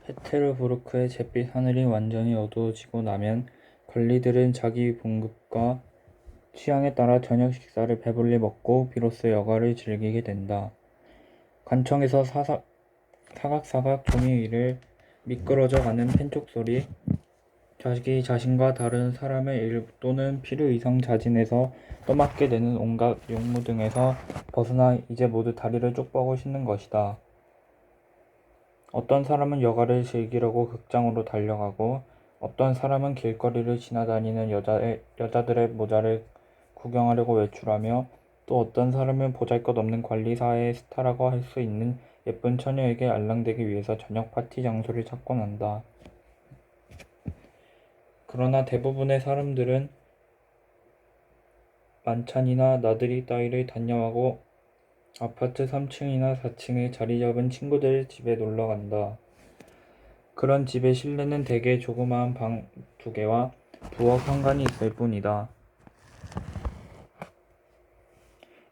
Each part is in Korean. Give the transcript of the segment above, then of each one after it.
페테르부르크의 잿빛 하늘이 완전히 어두워지고 나면 관리들은 자기 봉급과 취향에 따라 저녁 식사를 배불리 먹고 비로소 여가를 즐기게 된다. 관청에서 사각사각 종이 위를 미끄러져 가는 펜촉 소리, 자기 자신과 다른 사람의 일 또는 필요 이상 자진해서 떠맡게 되는 온갖 용무 등에서 벗어나 이제 모두 다리를 쪽 뻗고 쉬는 것이다. 어떤 사람은 여가를 즐기려고 극장으로 달려가고 어떤 사람은 길거리를 지나다니는 여자들의 모자를 구경하려고 외출하며 또 어떤 사람은 보잘것없는 관리사의 스타라고 할 수 있는 예쁜 처녀에게 알랑대기 위해서 저녁 파티 장소를 찾곤 한다. 그러나 대부분의 사람들은 만찬이나 나들이 따위를 단념하고 아파트 3층이나 4층에 자리 잡은 친구들 집에 놀러 간다. 그런 집의 실내는 대개 조그마한 방 2개와 부엌 현관이 있을 뿐이다.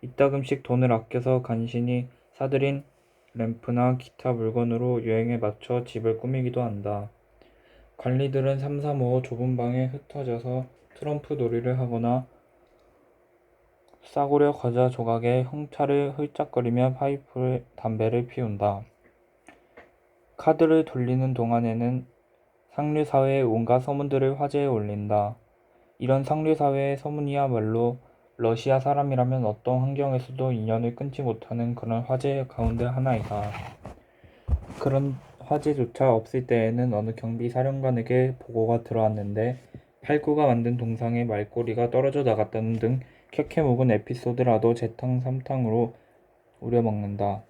이따금씩 돈을 아껴서 간신히 사들인 램프나 기타 물건으로 여행에 맞춰 집을 꾸미기도 한다. 관리들은 3, 4, 5 좁은 방에 흩어져서 트럼프 놀이를 하거나 싸구려 과자 조각에 형차를 훌쩍거리며 담배를 피운다. 카드를 돌리는 동안에는 상류사회의 온갖 소문들을 화제에 올린다. 이런 상류사회의 소문이야말로 러시아 사람이라면 어떤 환경에서도 인연을 끊지 못하는 그런 화제 가운데 하나이다. 그런 화제조차 없을 때에는 어느 경비사령관에게 보고가 들어왔는데 팔구가 만든 동상에 말꼬리가 떨어져 나갔다는 등 켜케 묵은 에피소드라도 재탕 삼탕으로 우려먹는다.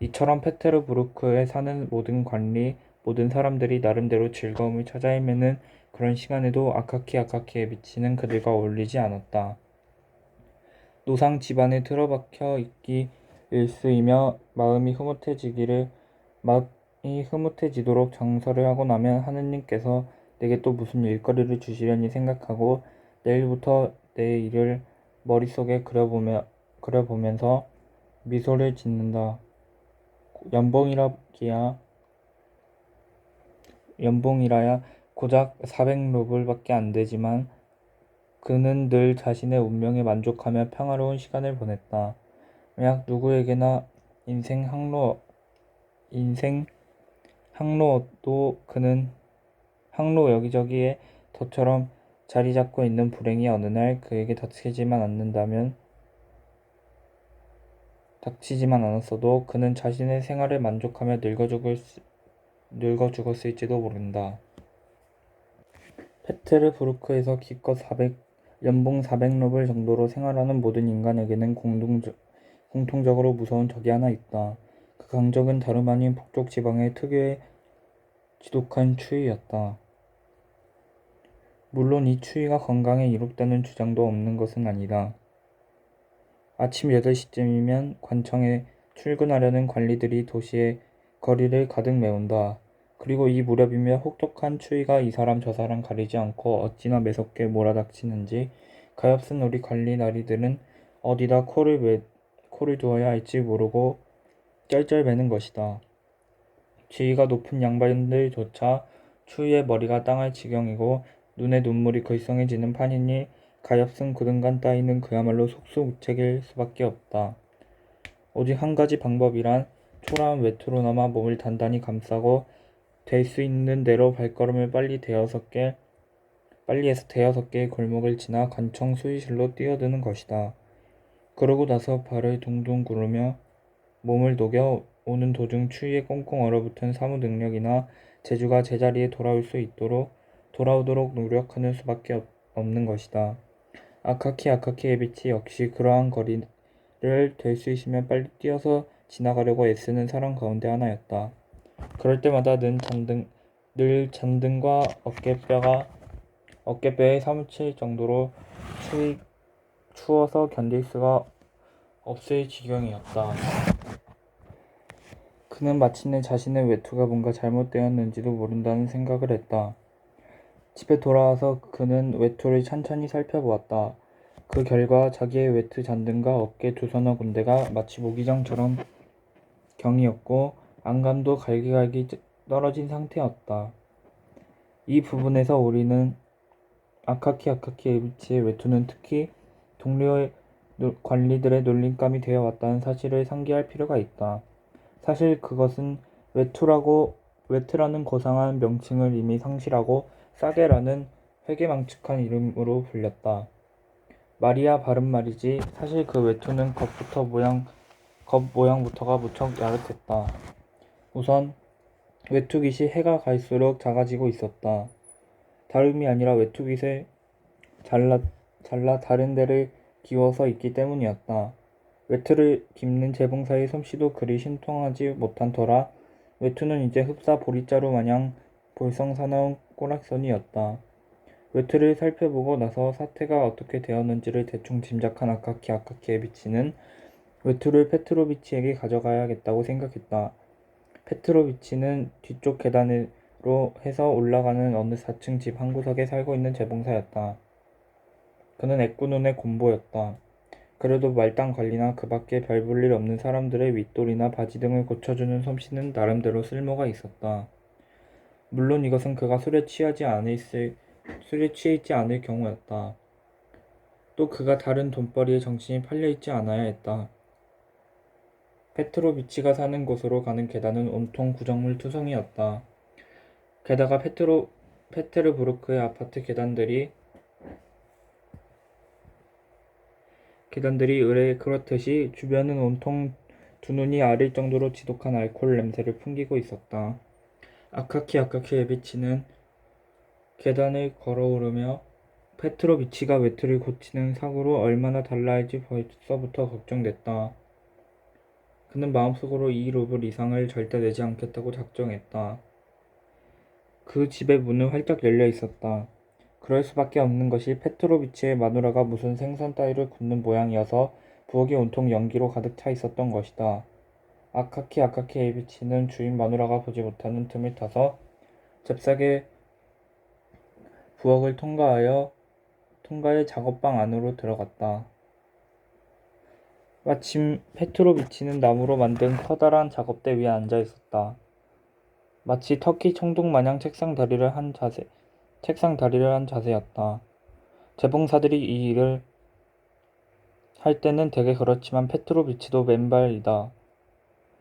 이처럼 페테르부르크에 사는 모든 관리, 모든 사람들이 나름대로 즐거움을 찾아 헤매는 그런 시간에도 아카키에 미치는 그들과 어울리지 않았다. 노상 집안에 틀어박혀 있기 일쑤이며 마음이 흐뭇해지도록 장서를 하고 나면 하느님께서 내게 또 무슨 일거리를 주시려니 생각하고 내일부터 내 일을 머릿속에 그려보면서 미소를 짓는다. 연봉이라야 고작 400루블밖에 안 되지만 그는 늘 자신의 운명에 만족하며 평화로운 시간을 보냈다. 만약 누구에게나 인생 항로도 그는 항로 여기저기에 저처럼 자리 잡고 있는 불행이 어느 날 그에게 닥치지만 않았어도 그는 자신의 생활에 만족하며 늙어 죽었을지도 모른다. 페테르부르크에서 기껏 연봉 400루블 정도로 생활하는 모든 인간에게는 공통적으로 무서운 적이 하나 있다. 그 강적은 다름 아닌 북쪽 지방의 특유의 지독한 추위였다. 물론 이 추위가 건강에 이롭다는 주장도 없는 것은 아니다. 아침 8시쯤이면 관청에 출근하려는 관리들이 도시의 거리를 가득 메운다. 그리고 이 무렵이면 혹독한 추위가 이 사람 저 사람 가리지 않고 어찌나 매섭게 몰아닥치는지 가엾은 우리 관리 나리들은 어디다 코를 두어야 할지 모르고 쩔쩔매는 것이다. 지위가 높은 양반들조차 추위에 머리가 땅할 지경이고 눈에 눈물이 글썽해지는 판이니 가엾은 고등간 따위는 그야말로 속수무책일 수밖에 없다. 오직 한 가지 방법이란 초라한 외투로나마 몸을 단단히 감싸고 될 수 있는 대로 발걸음을 빨리 해서 대여섯 개의 골목을 지나 관청 수의실로 뛰어드는 것이다. 그러고 나서 발을 둥둥 구르며 몸을 녹여 오는 도중 추위에 꽁꽁 얼어붙은 사무 능력이나 재주가 제자리에 돌아오도록 노력하는 수밖에 없는 것이다. 아카키의 빛이 역시 그러한 거리를 될 수 있으면 빨리 뛰어서 지나가려고 애쓰는 사람 가운데 하나였다. 그럴 때마다 늘 잔등과 어깨뼈에 사무칠 정도로 추워서 견딜 수가 없을 지경이었다. 그는 마침내 자신의 외투가 뭔가 잘못되었는지도 모른다는 생각을 했다. 집에 돌아와서 그는 외투를 찬찬히 살펴보았다. 그 결과 자기의 외투 잔등과 어깨 2서너 군데가 마치 모기장처럼 경이었고 안감도 갈기갈기 떨어진 상태였다. 이 부분에서 우리는 아카키 에비치의 외투는 특히 동료 관리들의 놀림감이 되어 왔다는 사실을 상기할 필요가 있다. 사실 그것은 외투라는 고상한 명칭을 이미 상실하고 싸게라는 회개망측한 이름으로 불렸다. 마리아 발음 말이지. 사실 그 외투는 겉 모양부터가 무척 야릇했다. 우선 외투깃이 해가 갈수록 작아지고 있었다. 다름이 아니라 외투깃을 잘라 다른 데를 기워서 입기 때문이었다. 외투를 깁는 재봉사의 솜씨도 그리 신통하지 못한 터라 외투는 이제 흡사 보리자루 마냥 볼썽사나운 꼬락선이었다. 외투를 살펴보고 나서 사태가 어떻게 되었는지를 대충 짐작한 아카키 에비치는 외투를 페트로비치에게 가져가야겠다고 생각했다. 페트로비치는 뒤쪽 계단으로 해서 올라가는 어느 4층 집 한 구석에 살고 있는 재봉사였다. 그는 애꾸눈의 곰보였다. 그래도 말단 관리나 그 밖에 별 볼 일 없는 사람들의 윗돌이나 바지 등을 고쳐주는 솜씨는 나름대로 쓸모가 있었다. 물론 이것은 그가 술에 취해 있지 않을 경우였다. 또 그가 다른 돈벌이에 정신이 팔려있지 않아야 했다. 페트로비치가 사는 곳으로 가는 계단은 온통 구정물 투성이었다. 게다가 페테르부르크의 아파트 계단들이 을에 그렇듯이 주변은 온통 두 눈이 아릴 정도로 지독한 알코올 냄새를 풍기고 있었다. 아카키 에비치는 계단을 걸어오르며 페트로비치가 외투를 고치는 사고로 얼마나 달라할지 벌써부터 걱정됐다. 그는 마음속으로 2루블 이상을 절대 내지 않겠다고 작정했다. 그 집의 문은 활짝 열려 있었다. 그럴 수밖에 없는 것이 페트로비치의 마누라가 무슨 생선 따위를 굽는 모양이어서 부엌이 온통 연기로 가득 차 있었던 것이다. 아카키 에비치는 주인 마누라가 보지 못하는 틈을 타서 잽싸게 부엌을 통과해 작업방 안으로 들어갔다. 마침 페트로비치는 나무로 만든 커다란 작업대 위에 앉아 있었다. 마치 터키 총독 마냥 책상 다리를 한 자세였다. 재봉사들이 이 일을 할 때는 대개 그렇지만 페트로비치도 맨발이다.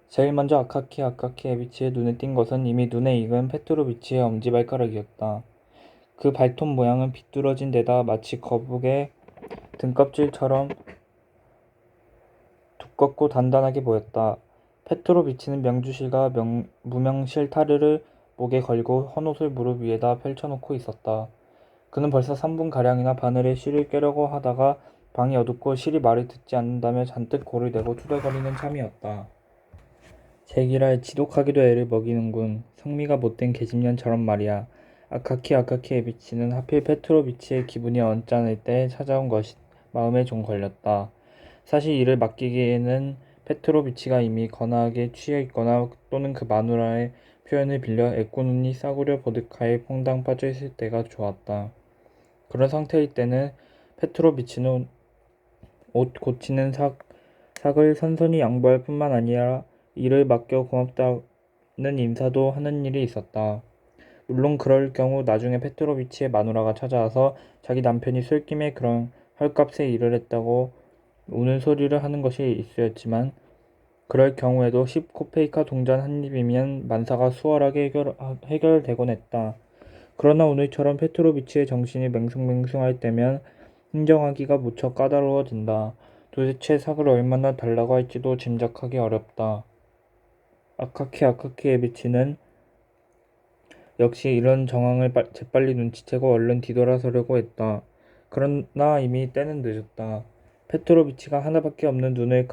제일 먼저 아카키 에비치의 눈에 띈 것은 이미 눈에 익은 페트로비치의 엄지발가락이었다. 그 발톱 모양은 비뚤어진 데다 마치 거북의 등껍질처럼 두껍고 단단하게 보였다. 페트로비치는 명주실과 무명실 타르를 목에 걸고 헌옷을 무릎 위에다 펼쳐놓고 있었다. 그는 벌써 3분가량이나 바늘에 실을 꿰려고 하다가 방이 어둡고 실이 말을 듣지 않는다며 잔뜩 골을 내고 투덜거리는 참이었다. 제기랄 지독하게도 애를 먹이는군. 성미가 못된 계집년처럼 말이야. 아카키 에비치는 하필 페트로비치의 기분이 언짢을 때 찾아온 것이 마음에 좀 걸렸다. 사실 이를 맡기기에는 페트로비치가 이미 거나하게 취해 있거나 또는 그 마누라의 표현을 빌려 애꾸눈이 싸구려 보드카에 퐁당 빠져 있을 때가 좋았다. 그런 상태일 때는 페트로비치는 옷 고치는 삭을 선선히 양보할 뿐만 아니라 일을 맡겨 고맙다는 인사도 하는 일이 있었다. 물론 그럴 경우 나중에 페트로비치의 마누라가 찾아와서 자기 남편이 술김에 그런 헐값에 일을 했다고 우는 소리를 하는 것이 일쑤였지만 그럴 경우에도 10코페이카 동전 한 입이면 만사가 수월하게 해결되곤 했다. 그러나 오늘처럼 페트로비치의 정신이 맹숭맹숭할 때면 흥정하기가 무척 까다로워진다. 도대체 삭을 얼마나 달라고 할지도 짐작하기 어렵다. 아카키 에비치는 역시 이런 정황을 재빨리 눈치채고 얼른 뒤돌아서려고 했다. 그러나 이미 때는 늦었다. 페트로비치가 하나밖에 없는 눈을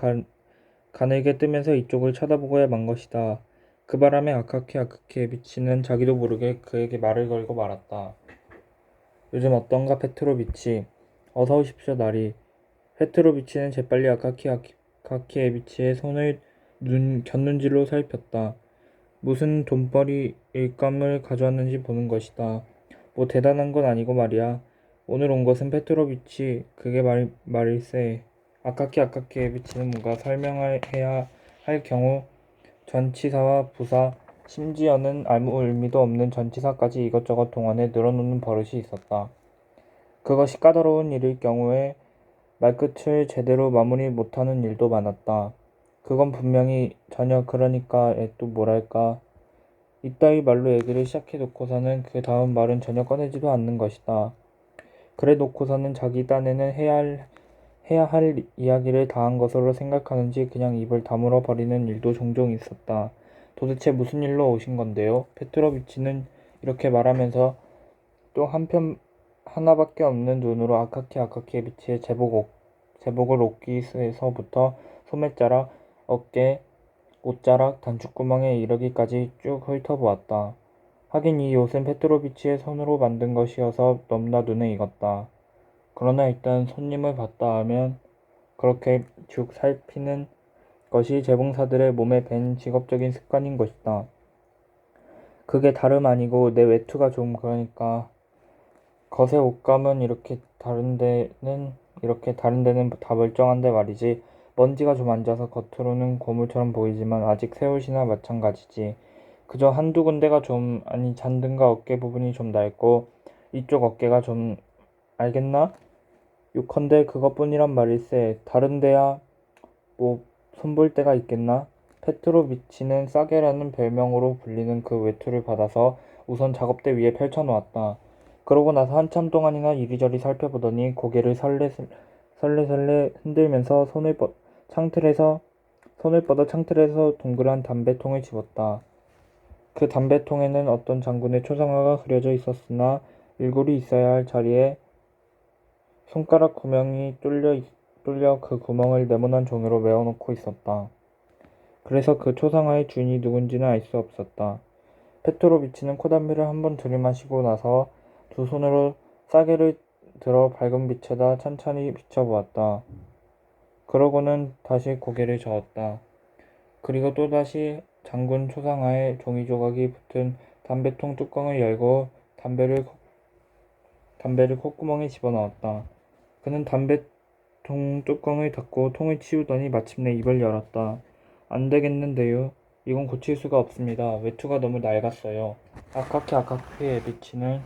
가늘게 뜨면서 이쪽을 쳐다보고야 만 것이다. 그 바람에 아카키 에비치는 자기도 모르게 그에게 말을 걸고 말았다. 요즘 어떤가 페트로비치. 어서 오십시오 나리. 페트로비치는 재빨리 아카키 에비치의 손을 곁눈질로 살폈다. 무슨 돈벌이 일감을 가져왔는지 보는 것이다. 뭐 대단한 건 아니고 말이야. 오늘 온 것은 페트로비치. 그게 말일세. 아카키 에비치는 뭔가 설명해야 할 경우 전치사와 부사, 심지어는 아무 의미도 없는 전치사까지 이것저것 동원해 늘어놓는 버릇이 있었다. 그것이 까다로운 일일 경우에 말끝을 제대로 마무리 못하는 일도 많았다. 그건 분명히 전혀 그러니까 또 뭐랄까 이따위 말로 얘기를 시작해놓고서는 그 다음 말은 전혀 꺼내지도 않는 것이다. 그래 놓고서는 자기 딴에는 해야 할 이야기를 다 한 것으로 생각하는지 그냥 입을 다물어 버리는 일도 종종 있었다. 도대체 무슨 일로 오신 건데요? 페트로비치는 이렇게 말하면서 또 한편 하나밖에 없는 눈으로 아카키 비치의 제복을 옷깃에서부터 소매자락, 어깨, 옷자락, 단추구멍에 이르기까지 쭉 훑어보았다. 하긴 이 옷은 페트로비치의 손으로 만든 것이어서 너무나 눈에 익었다. 그러나 일단 손님을 봤다 하면 그렇게 쭉 살피는 것이 재봉사들의 몸에 밴 직업적인 습관인 것이다. 그게 다름 아니고 내 외투가 좀 그러니까 겉의 옷감은 이렇게 다른 데는 다 멀쩡한데 말이지. 먼지가 좀 앉아서 겉으로는 고물처럼 보이지만 아직 새 옷이나 마찬가지지. 그저 한두 군데가 잔등과 어깨 부분이 좀 낡고 이쪽 어깨가 좀 알겠나? 요컨대 그것뿐이란 말일세. 다른 데야 뭐 손볼 데가 있겠나? 페트로비치는 싸게라는 별명으로 불리는 그 외투를 받아서 우선 작업대 위에 펼쳐놓았다. 그러고 나서 한참 동안이나 이리저리 살펴보더니 고개를 설레설레 흔들면서 손을 뻗어 창틀에서 동그란 담배통을 집었다. 그 담배통에는 어떤 장군의 초상화가 그려져 있었으나 일굴이 있어야 할 자리에 손가락 구멍이 뚫려 그 구멍을 네모난 종이로 메워놓고 있었다. 그래서 그 초상화의 주인이 누군지는 알 수 없었다. 페트로비치는 콧담배를 한번 들이마시고 나서 두 손으로 싸개를 들어 밝은 빛에다 찬찬히 비춰보았다. 그러고는 다시 고개를 저었다. 그리고 또다시 장군 초상화에 종이 조각이 붙은 담배통 뚜껑을 열고 담배를 콧구멍에 집어넣었다. 그는 담배통 뚜껑을 닫고 통을 치우더니 마침내 입을 열었다. 안 되겠는데요. 이건 고칠 수가 없습니다. 외투가 너무 낡았어요. 아카키의 비치는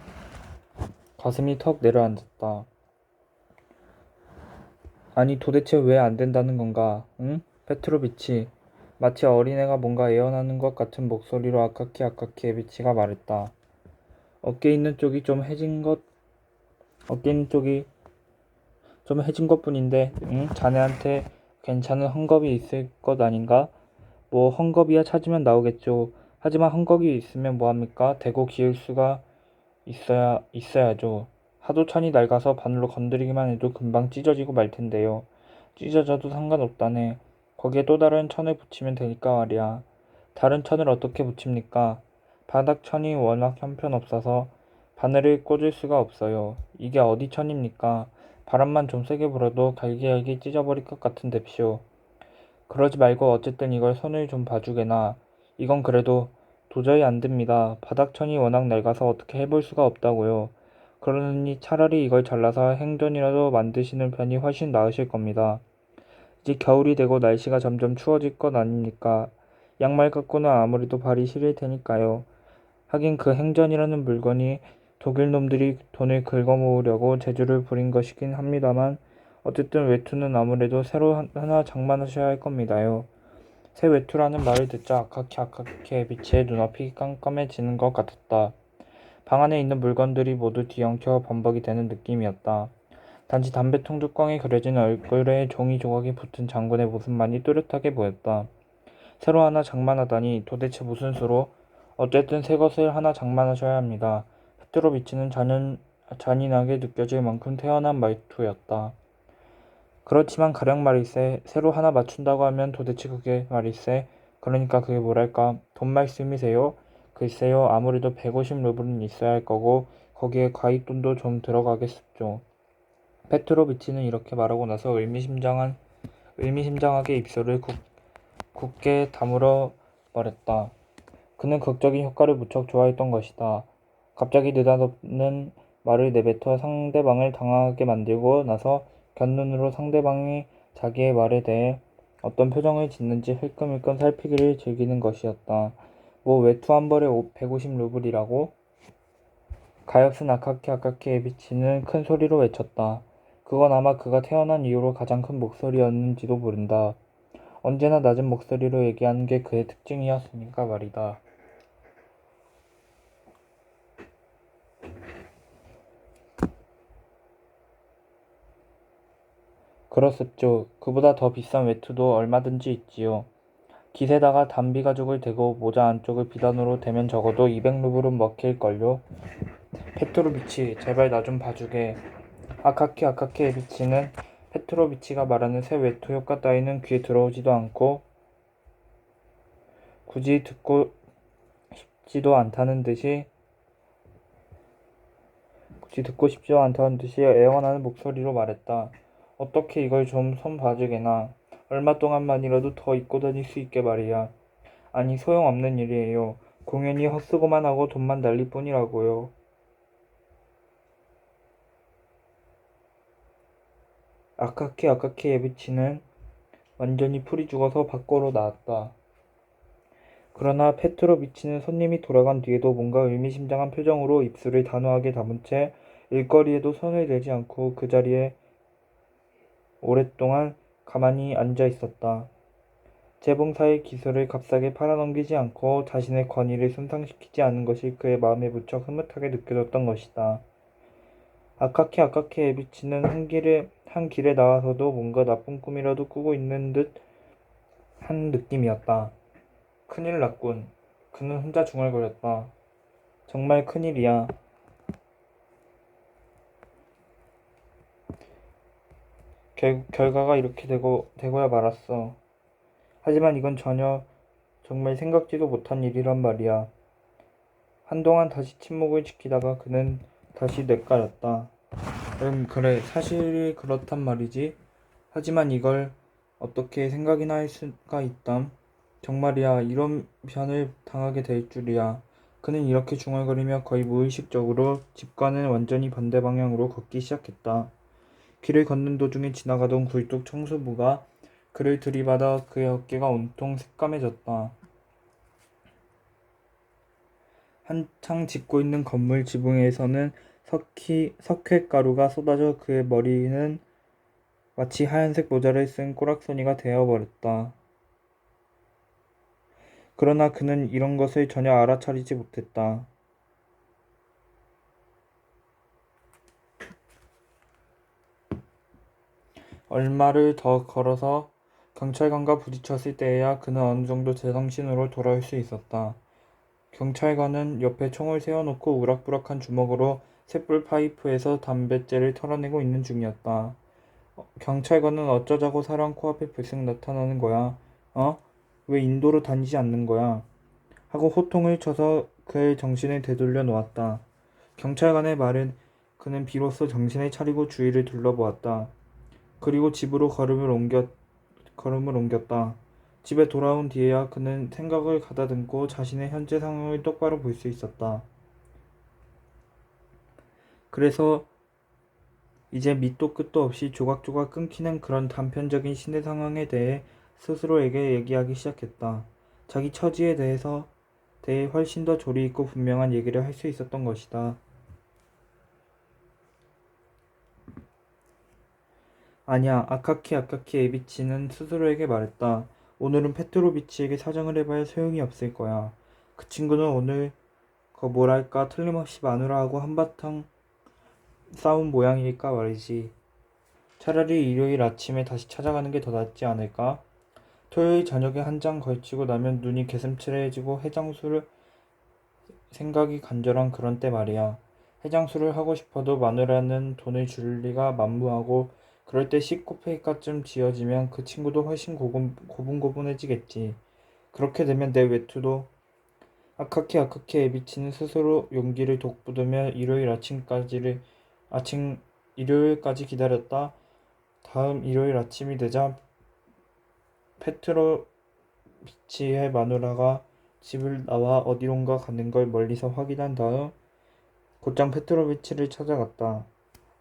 가슴이 턱 내려앉았다. 아니 도대체 왜 안 된다는 건가? 응? 페트로비치. 마치 어린애가 뭔가 애원하는 것 같은 목소리로 아카키의 비치가 말했다. 어깨 있는 쪽이 좀 해진 것뿐인데, 응? 자네한테 괜찮은 헝겊이 있을 것 아닌가? 뭐 헝겊이야 찾으면 나오겠죠. 하지만 헝겊이 있으면 뭐합니까? 대고 기울 수가 있어야죠. 하도 천이 낡아서 바늘로 건드리기만 해도 금방 찢어지고 말 텐데요. 찢어져도 상관없다네. 거기에 또 다른 천을 붙이면 되니까 말이야. 다른 천을 어떻게 붙입니까? 바닥 천이 워낙 형편없어서 바늘을 꽂을 수가 없어요. 이게 어디 천입니까? 바람만 좀 세게 불어도 갈기갈기 찢어버릴 것 같은데쇼. 그러지 말고 어쨌든 이걸 손을 좀 봐주게나. 이건 그래도 도저히 안 됩니다. 바닥천이 워낙 낡아서 어떻게 해볼 수가 없다고요. 그러니 차라리 이걸 잘라서 행전이라도 만드시는 편이 훨씬 나으실 겁니다. 이제 겨울이 되고 날씨가 점점 추워질 것 아닙니까? 양말 갖고는 아무래도 발이 시릴 테니까요. 하긴 그 행전이라는 물건이 독일 놈들이 돈을 긁어모으려고 제주를 부린 것이긴 합니다만 어쨌든 외투는 아무래도 새로 하나 장만하셔야 할 겁니다요. 새 외투라는 말을 듣자 아카키의 빛에 눈앞이 깜깜해지는 것 같았다. 방 안에 있는 물건들이 모두 뒤엉켜 범벅이 되는 느낌이었다. 단지 담배통 뚜껑에 그려진 얼굴에 종이 조각이 붙은 장군의 모습만이 뚜렷하게 보였다. 새로 하나 장만하다니 도대체 무슨 수로? 어쨌든 새 것을 하나 장만하셔야 합니다. 페트로비치는 잔인하게 느껴질 만큼 태연한 말투였다. 그렇지만 가령 말일세 새로 하나 맞춘다고 하면 도대체 그게 말일세 그러니까 그게 뭐랄까 돈 말씀이세요? 글쎄요 아무래도 150루블은 있어야 할 거고 거기에 과입돈도 좀 들어가겠죠. 페트로비치는 이렇게 말하고 나서 의미심장하게 입술을 굳게 다물어 버렸다. 그는 극적인 효과를 무척 좋아했던 것이다. 갑자기 느닷없는 말을 내뱉어 상대방을 당황하게 만들고 나서 곁눈으로 상대방이 자기의 말에 대해 어떤 표정을 짓는지 흘끔흘끔 살피기를 즐기는 것이었다. 뭐 외투 한 벌에 150루블이라고? 가엾은 아카키 에비치는 큰 소리로 외쳤다. 그건 아마 그가 태어난 이후로 가장 큰 목소리였는지도 모른다. 언제나 낮은 목소리로 얘기하는 게 그의 특징이었으니까 말이다. 그렇습죠. 그보다 더 비싼 외투도 얼마든지 있지요. 깃에다가 담비 가죽을 대고 모자 안쪽을 비단으로 대면 적어도 200루블은 먹힐걸요. 페트로비치, 제발 나 좀 봐주게. 아카키 에비치는 페트로비치가 말하는 새 외투 효과 따위는 귀에 들어오지도 않고 굳이 듣고 싶지도 않다는 듯이 애원하는 목소리로 말했다. 어떻게 이걸 좀 손 봐주게나. 얼마 동안만이라도 더 입고 다닐 수 있게 말이야. 아니 소용없는 일이에요. 공연히 헛수고만 하고 돈만 날릴 뿐이라고요. 아카키 에비치는 완전히 풀이 죽어서 밖으로 나왔다. 그러나 페트로비치는 손님이 돌아간 뒤에도 뭔가 의미심장한 표정으로 입술을 단호하게 다문 채 일거리에도 손을 대지 않고 그 자리에 오랫동안 가만히 앉아 있었다. 재봉사의 기술을 값싸게 팔아넘기지 않고 자신의 권위를 손상시키지 않은 것이 그의 마음에 무척 흐뭇하게 느껴졌던 것이다. 아카키 에비치는 한 길에 나와서도 뭔가 나쁜 꿈이라도 꾸고 있는 듯 한 느낌이었다. 큰일 났군. 그는 혼자 중얼거렸다. 정말 큰일이야. 결과가 이렇게 되고야 말았어. 하지만 이건 정말 생각지도 못한 일이란 말이야. 한동안 다시 침묵을 지키다가 그는 다시 뇌까렸다. 그래. 사실이 그렇단 말이지. 하지만 이걸 어떻게 생각이나 할 수가 있담. 정말이야. 이런 변을 당하게 될 줄이야. 그는 이렇게 중얼거리며 거의 무의식적으로 집과는 완전히 반대 방향으로 걷기 시작했다. 길을 걷는 도중에 지나가던 굴뚝 청소부가 그를 들이받아 그의 어깨가 온통 새까매졌다. 한창 짓고 있는 건물 지붕에서는 석회가루가 쏟아져 그의 머리는 마치 하얀색 모자를 쓴 꼬락서니가 되어버렸다. 그러나 그는 이런 것을 전혀 알아차리지 못했다. 얼마를 더 걸어서 경찰관과 부딪혔을 때에야 그는 어느 정도 제정신으로 돌아올 수 있었다. 경찰관은 옆에 총을 세워놓고 우락부락한 주먹으로 쇳불 파이프에서 담뱃재를 털어내고 있는 중이었다. 경찰관은 어쩌자고 사람 코앞에 불쑥 나타나는 거야. 어? 왜 인도로 다니지 않는 거야? 하고 호통을 쳐서 그의 정신을 되돌려 놓았다. 경찰관의 말은 그는 비로소 정신을 차리고 주위를 둘러보았다. 그리고 집으로 걸음을 옮겼다. 집에 돌아온 뒤에야 그는 생각을 가다듬고 자신의 현재 상황을 똑바로 볼 수 있었다. 그래서 이제 밑도 끝도 없이 조각조각 끊기는 그런 단편적인 신의 상황에 대해 스스로에게 얘기하기 시작했다. 자기 처지에 대해 훨씬 더 조리 있고 분명한 얘기를 할 수 있었던 것이다. 아니야, 아카키 에비치는 스스로에게 말했다. 오늘은 페트로비치에게 사정을 해봐야 소용이 없을 거야. 그 친구는 오늘 뭐랄까 틀림없이 마누라하고 한바탕 싸운 모양이니까 말이지. 차라리 일요일 아침에 다시 찾아가는 게 더 낫지 않을까? 토요일 저녁에 한 장 걸치고 나면 눈이 개슴츠레해지고 해장술을 생각이 간절한 그런 때 말이야. 해장술을 하고 싶어도 마누라는 돈을 줄 리가 만무하고 그럴 때 시코페이카쯤 지어지면 그 친구도 훨씬 고분고분해지겠지. 그렇게 되면 내 외투도 아카키 에비치는 스스로 용기를 돋구며 일요일까지 기다렸다. 다음 일요일 아침이 되자 페트로비치의 마누라가 집을 나와 어디론가 가는 걸 멀리서 확인한 다음 곧장 페트로비치를 찾아갔다.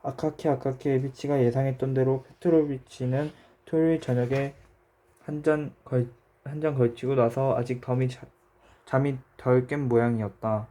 아카키 에비치가 예상했던 대로 페트로비치는 토요일 저녁에 한 잔 걸치고 나서 아직 잠이 잠이 덜 깬 모양이었다.